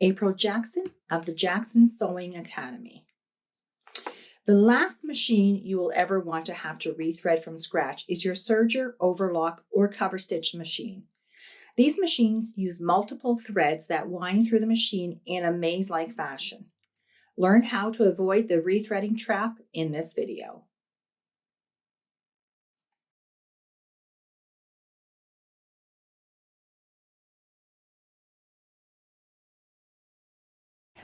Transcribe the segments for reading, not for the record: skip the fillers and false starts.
April Jackson of the Jackson Sewing Academy. The last machine you will ever want to have to rethread from scratch is your Serger, overlock, or cover stitch machine. These machines use multiple threads that wind through the machine in a maze-like fashion. Learn how to avoid the rethreading trap in this video.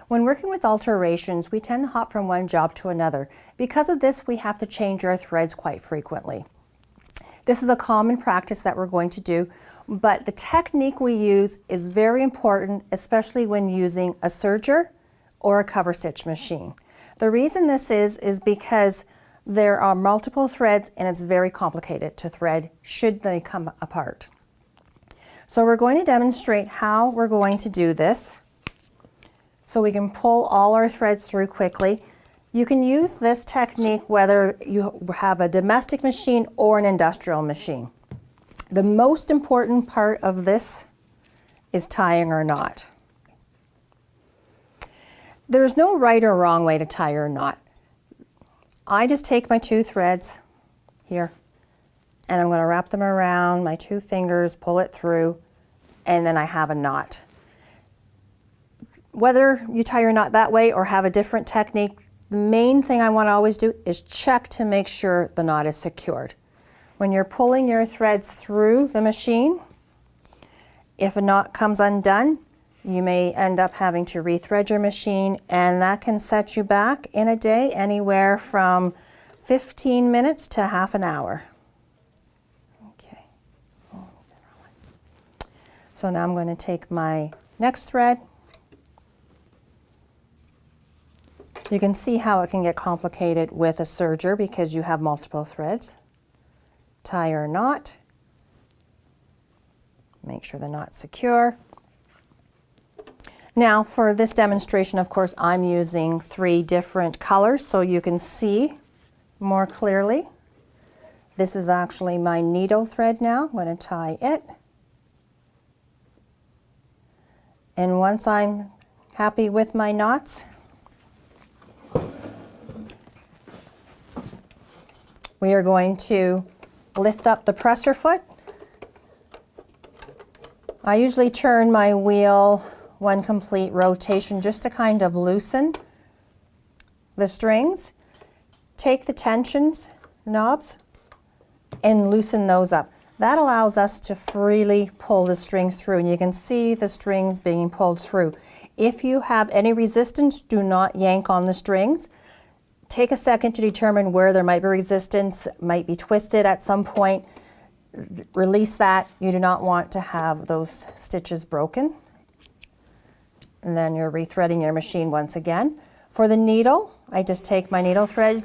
When working with alterations, we tend to hop from one job to another. Because of this, we have to change our threads quite frequently. This is a common practice that we're going to do, but the technique we use is very important, especially when using a serger or a cover stitch machine. The reason this is because there are multiple threads and it's very complicated to thread should they come apart. So we're going to demonstrate how we're going to do this, so we can pull all our threads through quickly. You can use this technique whether you have a domestic machine or an industrial machine. The most important part of this is tying our knot. There's no right or wrong way to tie your knot. I just take my two threads here and I'm going to wrap them around my two fingers, pull it through, and then I have a knot. Whether you tie your knot that way or have a different technique, the main thing I want to always do is check to make sure the knot is secured. When you're pulling your threads through the machine, if a knot comes undone, you may end up having to rethread your machine, and that can set you back in a day anywhere from 15 minutes to half an hour. Okay. So now I'm going to take my next thread. You can see how it can get complicated with a serger because you have multiple threads. Tie your knot. Make sure the knot's secure. Now for this demonstration, of course, I'm using 3 different colors so you can see more clearly. This is actually my needle thread now. I'm going to tie it. And once I'm happy with my knots, we are going to lift up the presser foot. I usually turn my wheel 1 complete rotation just to kind of loosen the strings. Take the tensions knobs and loosen those up. That allows us to freely pull the strings through, and you can see the strings being pulled through. If you have any resistance, do not yank on the strings. Take a second to determine where there might be resistance, might be twisted at some point. Release that. You do not want to have those stitches broken. And then you're rethreading your machine once again. For the needle, I just take my needle thread.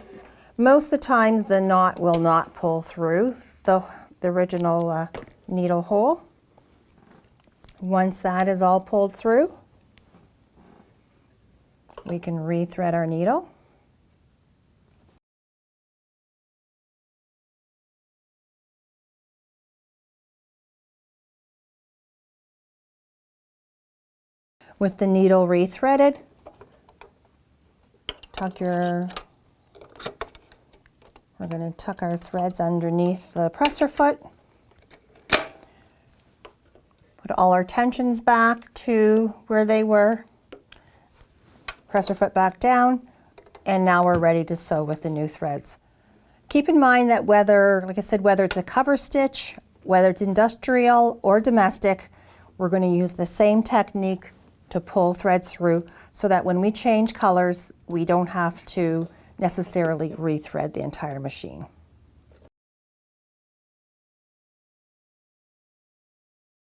Most of the times the knot will not pull through the original needle hole. Once that is all pulled through, we can rethread our needle. With the needle rethreaded, we're going to tuck our threads underneath the presser foot. Put all our tensions back to where they were. Presser foot back down, and now we're ready to sew with the new threads. Keep in mind that whether, like I said, whether it's a cover stitch, whether it's industrial or domestic, we're going to use the same technique to pull threads through so that when we change colors, we don't have to necessarily rethread the entire machine.